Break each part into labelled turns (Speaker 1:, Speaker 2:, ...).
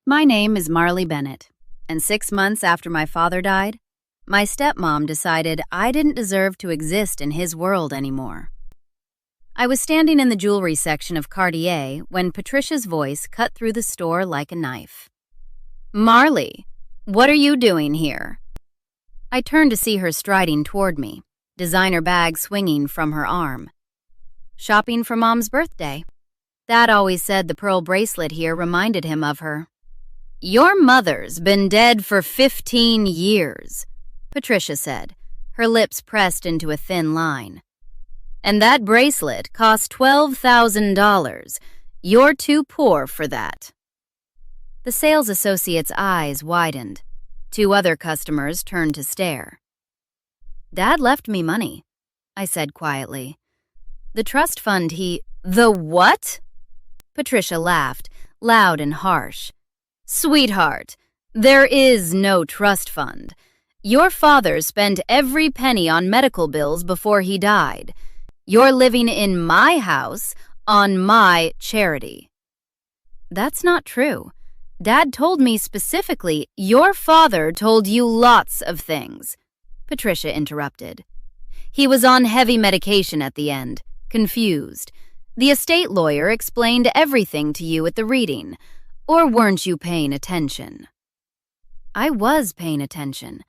Speaker 1: My name is Marley Bennett, and 6 months after my father died, my stepmom decided I didn't deserve to exist in his world anymore. I was standing in the jewelry section of Cartier when Patricia's voice cut through the store like a knife. "Marley, what are you doing here?" I turned to see her striding toward me, designer bag swinging from her arm. "Shopping for Mom's birthday." Dad always said the pearl bracelet here reminded him of her. "Your mother's been dead for 15 years, Patricia said, her lips pressed into a thin line. "And that bracelet cost $12,000. You're too poor for that." The sales associate's eyes widened. 2 other customers turned to stare. "Dad left me money," I said quietly. "The trust fund The what?" Patricia laughed, loud and harsh. "Sweetheart, there is no trust fund. Your father spent every penny on medical bills before he died. You're living in my house on my charity." "That's not true. Dad told me specifically." "Your father told you lots of things," Patricia interrupted. "He was on heavy medication at the end, confused. The estate lawyer explained everything to you at the reading. Or weren't you paying attention?" I was paying attention.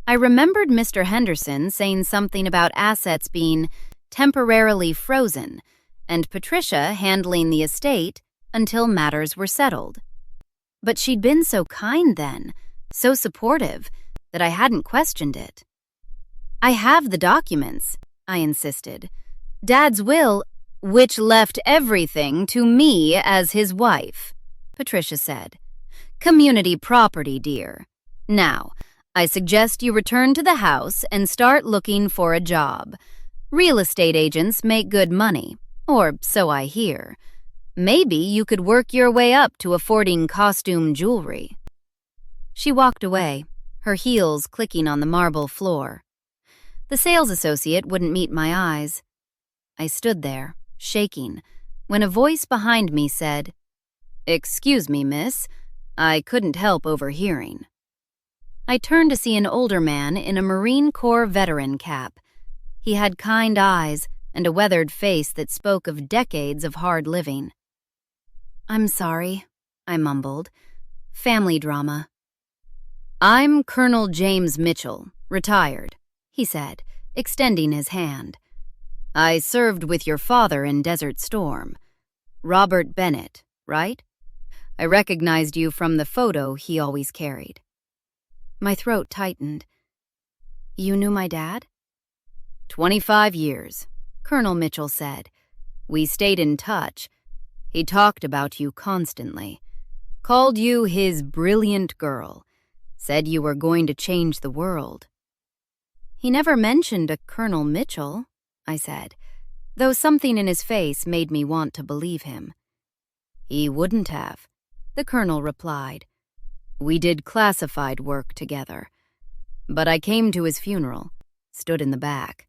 Speaker 1: I remembered Mr. Henderson saying something about assets being temporarily frozen and Patricia handling the estate until matters were settled. But she'd been so kind then, so supportive, that I hadn't questioned it. "I have the documents," I insisted. "Dad's will, which left everything to me as his wife," Patricia said. "Community property, dear. Now, I suggest you return to the house and start looking for a job. Real estate agents make good money, or so I hear. Maybe you could work your way up to affording costume jewelry." She walked away, her heels clicking on the marble floor. The sales associate wouldn't meet my eyes. I stood there, shaking, when a voice behind me said, "Excuse me, miss. I couldn't help overhearing." I turned to see an older man in a Marine Corps veteran cap. He had kind eyes and a weathered face that spoke of decades of hard living. "I'm sorry," I mumbled. "Family drama." "I'm Colonel James Mitchell, retired," he said, extending his hand. "I served with your father in Desert Storm. Robert Bennett, right? I recognized you from the photo he always carried." My throat tightened. "You knew my dad?" 25 years, Colonel Mitchell said. "We stayed in touch. He talked about you constantly. Called you his brilliant girl. Said you were going to change the world." "He never mentioned a Colonel Mitchell," I said, though something in his face made me want to believe him. "He wouldn't have," the colonel replied. "We did classified work together. But I came to his funeral, stood in the back.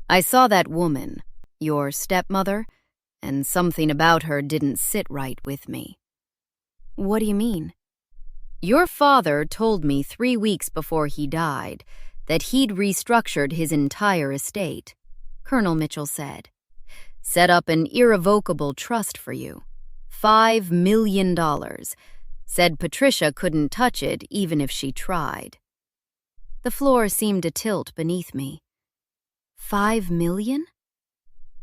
Speaker 1: I saw that woman, your stepmother, and something about her didn't sit right with me." "What do you mean?" "Your father told me 3 weeks before he died that he'd restructured his entire estate," Colonel Mitchell said. "Set up an irrevocable trust for you. $5 million. Said Patricia couldn't touch it even if she tried." The floor seemed to tilt beneath me. $5 million?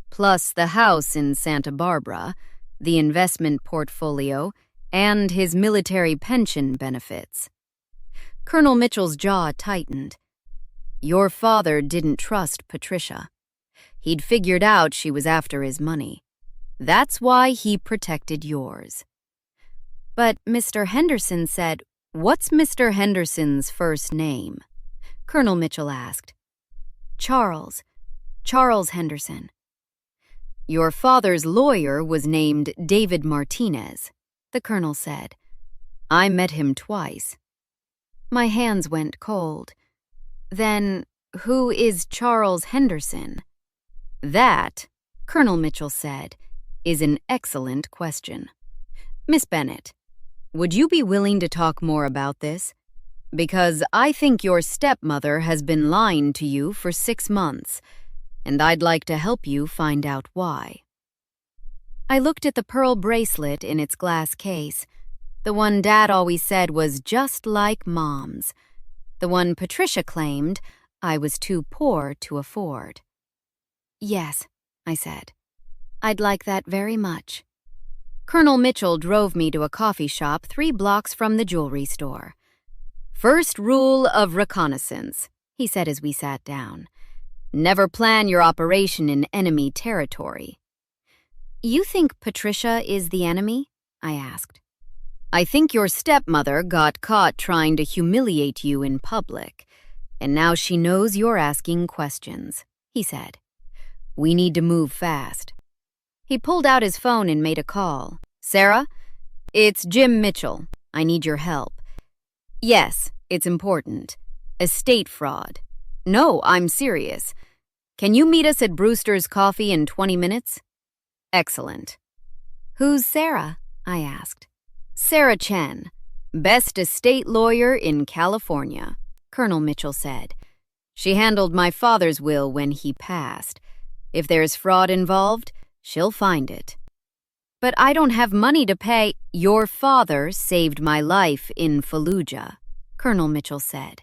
Speaker 1: Plus the house in Santa Barbara, the investment portfolio, and his military pension benefits. Colonel Mitchell's jaw tightened. "Your father didn't trust Patricia. He'd figured out she was after his money. That's why he protected yours." "But Mr. Henderson said—" "What's Mr. Henderson's first name?" Colonel Mitchell asked. Charles Henderson." "Your father's lawyer was named David Martinez," the colonel said. "I met him twice." My hands went cold. "Then who is Charles Henderson?" "That," Colonel Mitchell said, "is an excellent question. Miss Bennett, Would you be willing to talk more about this? Because I think your stepmother has been lying to you for 6 months, and I'd like to help you find out why. I looked at the pearl bracelet in its glass case, the one Dad always said was just like Mom's, the one Patricia claimed I was too poor to afford. Yes, I said. I'd like that very much. Colonel Mitchell drove me to a coffee shop 3 blocks from the jewelry store. First rule of reconnaissance, he said as we sat down. Never plan your operation in enemy territory. You think Patricia is the enemy? I asked. I think your stepmother got caught trying to humiliate you in public, and now she knows you're asking questions, he said. We need to move fast. He pulled out his phone and made a call. Sarah, it's Jim Mitchell. I need your help. Yes, it's important. Estate fraud. No, I'm serious. Can you meet us at Brewster's Coffee in 20 minutes? Excellent. Who's Sarah? I asked. Sarah Chen, best estate lawyer in California, Colonel Mitchell said. She handled my father's will when he passed. If there's fraud involved, she'll find it. But I don't have money to pay. Your father saved my life in Fallujah, Colonel Mitchell said.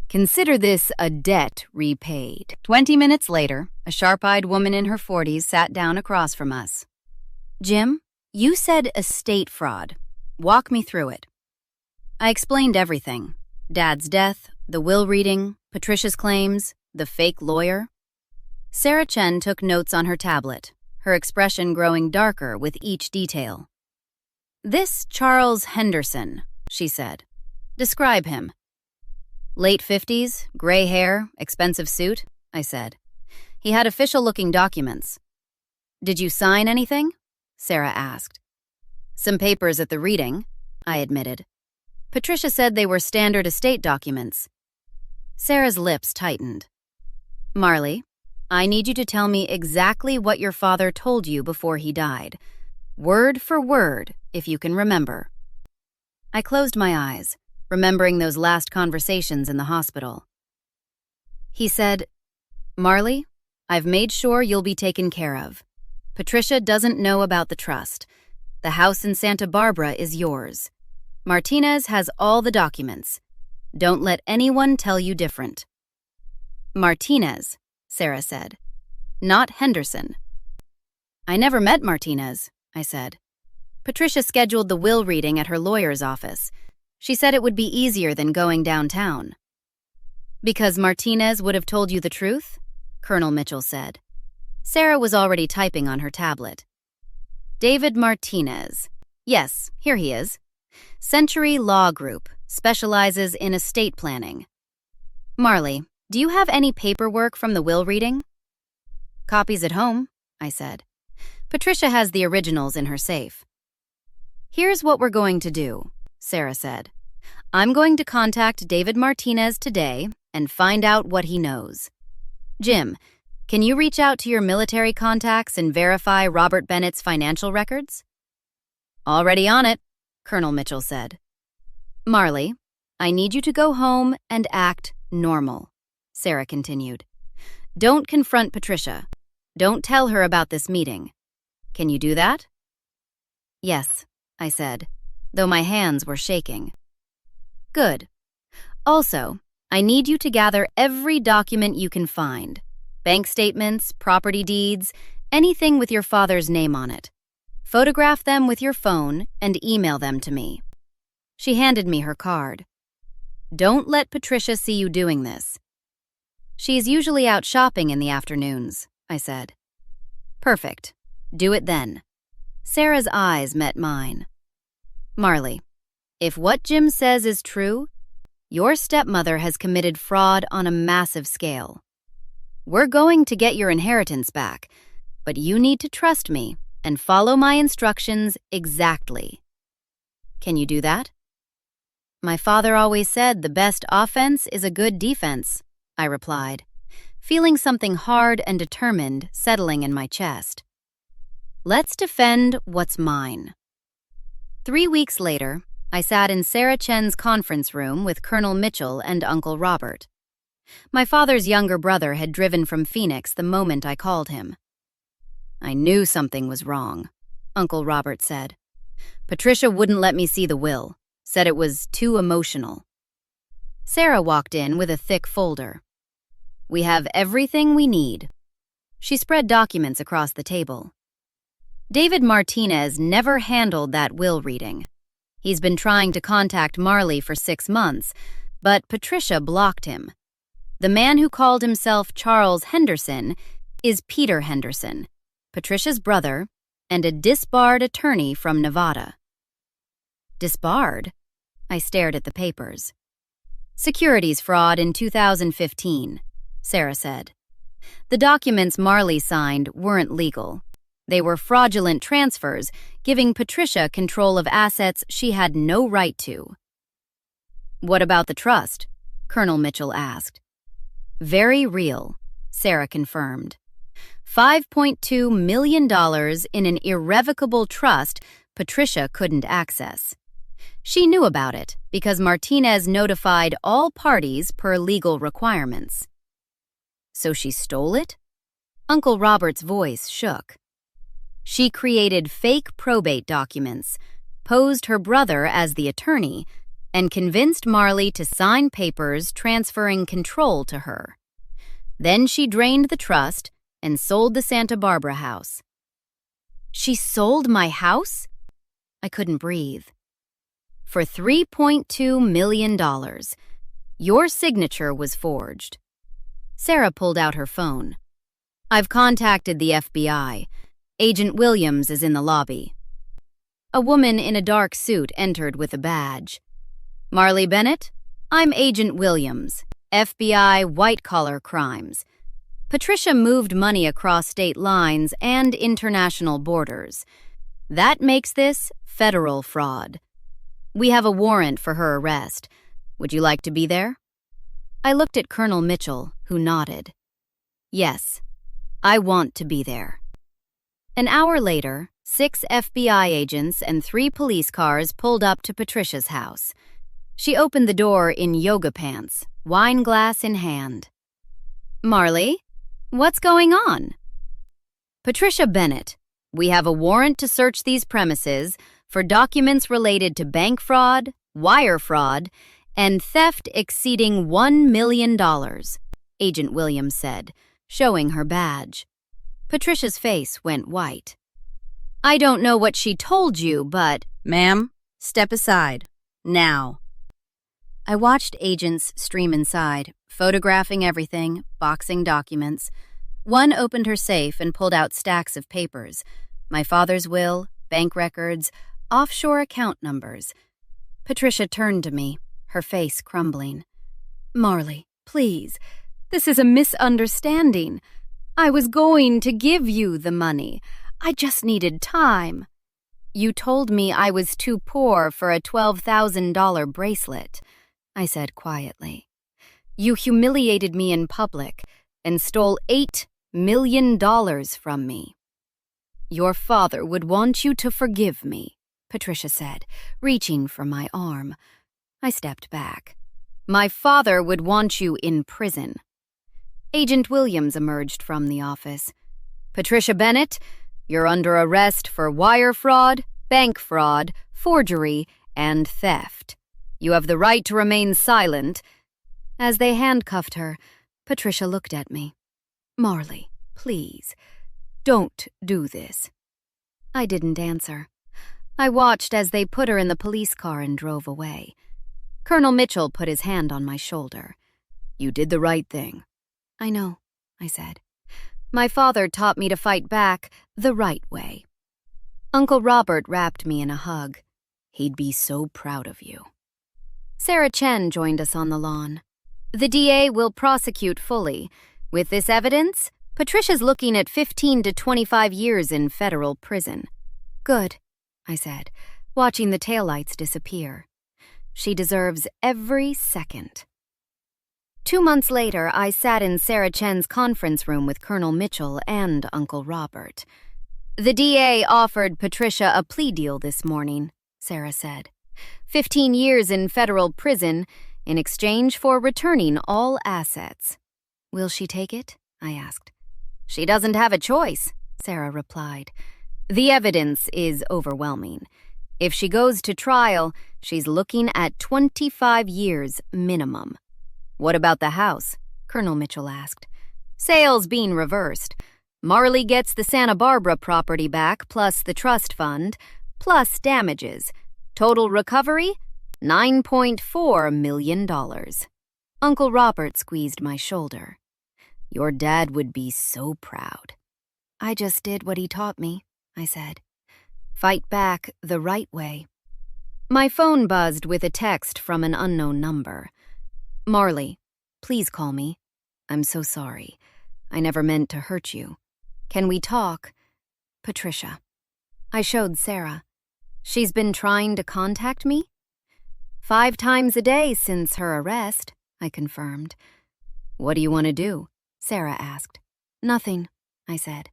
Speaker 1: Consider this a debt repaid. 20 minutes later, a sharp-eyed woman in her 40s sat down across from us. Jim, you said estate fraud. Walk me through it. I explained everything. Dad's death, the will reading, Patricia's claims, the fake lawyer. Sarah Chen took notes on her tablet, her expression growing darker with each detail. This Charles Henderson, she said. Describe him. Late 50s, gray hair, expensive suit, I said. He had official-looking documents. Did you sign anything? Sarah asked. Some papers at the reading, I admitted. Patricia said they were standard estate documents. Sarah's lips tightened. Marley, I need you to tell me exactly what your father told you before he died. Word for word, if you can remember. I closed my eyes, remembering those last conversations in the hospital. He said, Marley, I've made sure you'll be taken care of. Patricia doesn't know about the trust. The house in Santa Barbara is yours. Martinez has all the documents. Don't let anyone tell you different. Martinez, Sarah said. Not Henderson. I never met Martinez, I said. Patricia scheduled the will reading at her lawyer's office. She said it would be easier than going downtown. Because Martinez would have told you the truth? Colonel Mitchell said. Sarah was already typing on her tablet. David Martinez. Yes, here he is. Century Law Group, specializes in estate planning. Marley, do you have any paperwork from the will reading? Copies at home, I said. Patricia has the originals in her safe. Here's what we're going to do, Sarah said. I'm going to contact David Martinez today and find out what he knows. Jim, can you reach out to your military contacts and verify Robert Bennett's financial records? Already on it, Colonel Mitchell said. Marley, I need you to go home and act normal, Sarah continued. Don't confront Patricia. Don't tell her about this meeting. Can you do that? Yes, I said, though my hands were shaking. Good. Also, I need you to gather every document you can find. Bank statements, property deeds, anything with your father's name on it. Photograph them with your phone and email them to me. She handed me her card. Don't let Patricia see you doing this. She's usually out shopping in the afternoons, I said. Perfect. Do it then. Sarah's eyes met mine. Marley, if what Jim says is true, your stepmother has committed fraud on a massive scale. We're going to get your inheritance back, but you need to trust me and follow my instructions exactly. Can you do that? My father always said the best offense is a good defense, I replied, feeling something hard and determined settling in my chest. Let's defend what's mine. 3 weeks later, I sat in Sarah Chen's conference room with Colonel Mitchell and Uncle Robert. My father's younger brother had driven from Phoenix the moment I called him. "I knew something was wrong," Uncle Robert said. "Patricia wouldn't let me see the will, said it was too emotional." Sarah walked in with a thick folder. "We have everything we need." She spread documents across the table. David Martinez never handled that will reading. He's been trying to contact Marley for 6 months, but Patricia blocked him. The man who called himself Charles Henderson is Peter Henderson, Patricia's brother, and a disbarred attorney from Nevada. Disbarred? I stared at the papers. "Securities fraud in 2015, Sarah said. The documents Marley signed weren't legal. They were fraudulent transfers, giving Patricia control of assets she had no right to. "What about the trust?" Colonel Mitchell asked. "Very real," Sarah confirmed. $5.2 million in an irrevocable trust Patricia couldn't access. She knew about it because Martinez notified all parties per legal requirements. "So she stole it?" Uncle Robert's voice shook. "She created fake probate documents, posed her brother as the attorney, and convinced Marley to sign papers transferring control to her. Then she drained the trust and sold the Santa Barbara house." "She sold my house?" I couldn't breathe. "For $3.2 million. Your signature was forged." Sarah pulled out her phone. "I've contacted the FBI. Agent Williams is in the lobby." A woman in a dark suit entered with a badge. "Marley Bennett? I'm Agent Williams, FBI white-collar crimes. Patricia moved money across state lines and international borders. That makes this federal fraud. We have a warrant for her arrest. Would you like to be there?" I looked at Colonel Mitchell, who nodded. "Yes, I want to be there." An hour later, 6 FBI agents and 3 police cars pulled up to Patricia's house. She opened the door in yoga pants, wine glass in hand. "Marley, what's going on?" "Patricia Bennett, we have a warrant to search these premises for documents related to bank fraud, wire fraud, and theft exceeding $1 million, Agent Williams said, showing her badge. Patricia's face went white. "I don't know what she told you, but—" "Ma'am, step aside. Now." I watched agents stream inside, photographing everything, boxing documents. One opened her safe and pulled out stacks of papers. My father's will, bank records, offshore account numbers. Patricia turned to me, her face crumbling. "Marley, please. This is a misunderstanding. I was going to give you the money. I just needed time. You told me I was too poor for a $12,000 bracelet," I said quietly. "You humiliated me in public and stole $8 million from me." "Your father would want you to forgive me," Patricia said, reaching for my arm. I stepped back. "My father would want you in prison." Agent Williams emerged from the office. "Patricia Bennett, you're under arrest for wire fraud, bank fraud, forgery, and theft. You have the right to remain silent." As they handcuffed her, Patricia looked at me. "Marley, please, don't do this." I didn't answer. I watched as they put her in the police car and drove away. Colonel Mitchell put his hand on my shoulder. "You did the right thing." "I know," I said. "My father taught me to fight back the right way." Uncle Robert wrapped me in a hug. "He'd be so proud of you." Sarah Chen joined us on the lawn. "The DA will prosecute fully. With this evidence, Patricia's looking at 15 to 25 years in federal prison." "Good," I said, watching the taillights disappear. "She deserves every second." 2 months later, I sat in Sarah Chen's conference room with Colonel Mitchell and Uncle Robert. "The DA offered Patricia a plea deal this morning," Sarah said. 15 years in federal prison in exchange for returning all assets. Will she take it? I asked. She doesn't have a choice, Sarah replied. The evidence is overwhelming. If she goes to trial, she's looking at 25 years minimum. What about the house? Colonel Mitchell asked. Sales being reversed. Marley gets the Santa Barbara property back plus the trust fund, plus damages. Total recovery, $9.4 million. Uncle Robert squeezed my shoulder. Your dad would be so proud. I just did what he taught me, I said. Fight back the right way. My phone buzzed with a text from an unknown number. Marley, please call me. I'm so sorry. I never meant to hurt you. Can we talk? Patricia. I showed Sarah. She's been trying to contact me? 5 times a day since her arrest, I confirmed. What do you want to do? Sarah asked. Nothing, I said.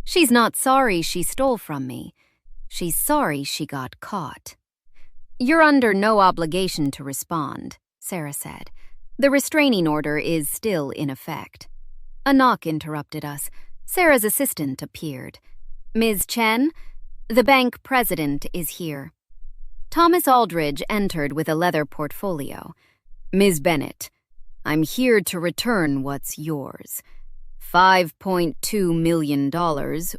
Speaker 1: She's not sorry she stole from me. She's sorry she got caught. You're under no obligation to respond, Sarah said. The restraining order is still in effect. A knock interrupted us. Sarah's assistant appeared. Ms. Chen, the bank president is here. Thomas Aldridge entered with a leather portfolio. Ms. Bennett, I'm here to return what's yours. $5.2 million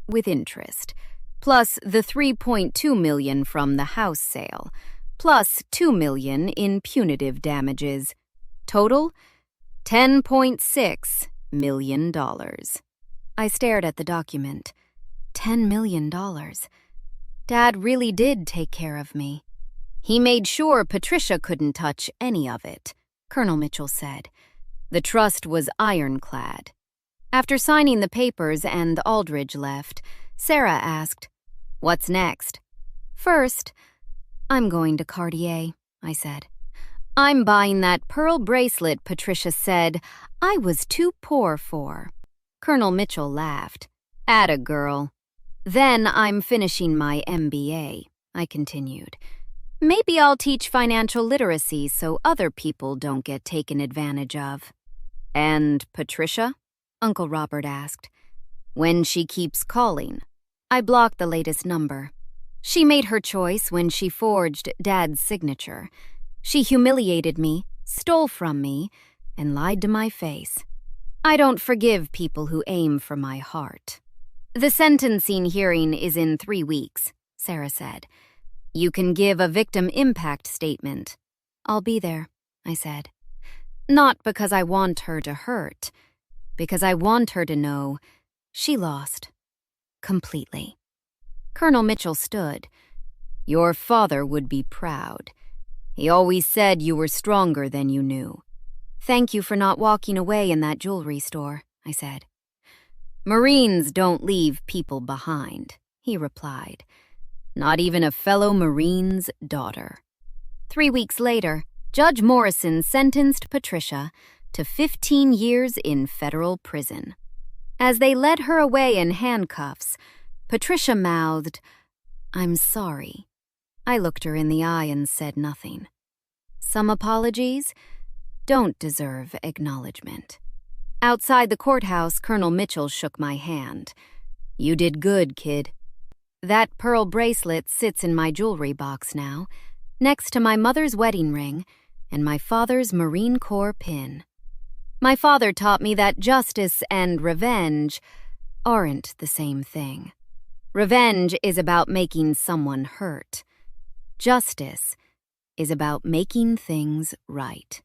Speaker 1: with interest, plus the $3.2 million from the house sale, plus $2 million in punitive damages. Total, $10.6 million. I stared at the document. $10 million. Dad really did take care of me. He made sure Patricia couldn't touch any of it, Colonel Mitchell said. The trust was ironclad. After signing the papers and Aldridge left, Sarah asked, What's next? First, I'm going to Cartier, I said. I'm buying that pearl bracelet Patricia said I was too poor for. Colonel Mitchell laughed. Atta girl. Then I'm finishing my MBA, I continued. Maybe I'll teach financial literacy so other people don't get taken advantage of. And Patricia? Uncle Robert asked. When she keeps calling. I blocked the latest number. She made her choice when she forged Dad's signature. She humiliated me, stole from me, and lied to my face. I don't forgive people who aim for my heart. The sentencing hearing is in 3 weeks, Sarah said. You can give a victim impact statement. I'll be there, I said. Not because I want her to hurt, because I want her to know she lost. Completely. Colonel Mitchell stood. Your father would be proud. He always said you were stronger than you knew. Thank you for not walking away in that jewelry store, I said. Marines don't leave people behind, he replied. Not even a fellow Marine's daughter. 3 weeks later, Judge Morrison sentenced Patricia to 15 years in federal prison. As they led her away in handcuffs, Patricia mouthed, I'm sorry. I looked her in the eye and said nothing. Some apologies don't deserve acknowledgement. Outside the courthouse, Colonel Mitchell shook my hand. You did good, kid. That pearl bracelet sits in my jewelry box now, next to my mother's wedding ring and my father's Marine Corps pin. My father taught me that justice and revenge aren't the same thing. Revenge is about making someone hurt. Justice is about making things right.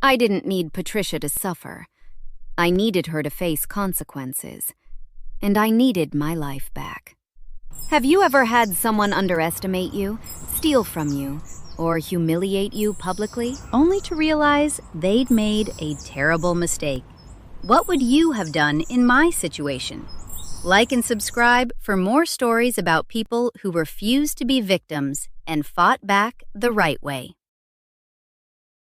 Speaker 1: I didn't need Patricia to suffer. I needed her to face consequences. And I needed my life back. Have you ever had someone underestimate you, steal from you, or humiliate you publicly, only to realize they'd made a terrible mistake? What would you have done in my situation? Like and subscribe for more stories about people who refused to be victims and fought back the right way.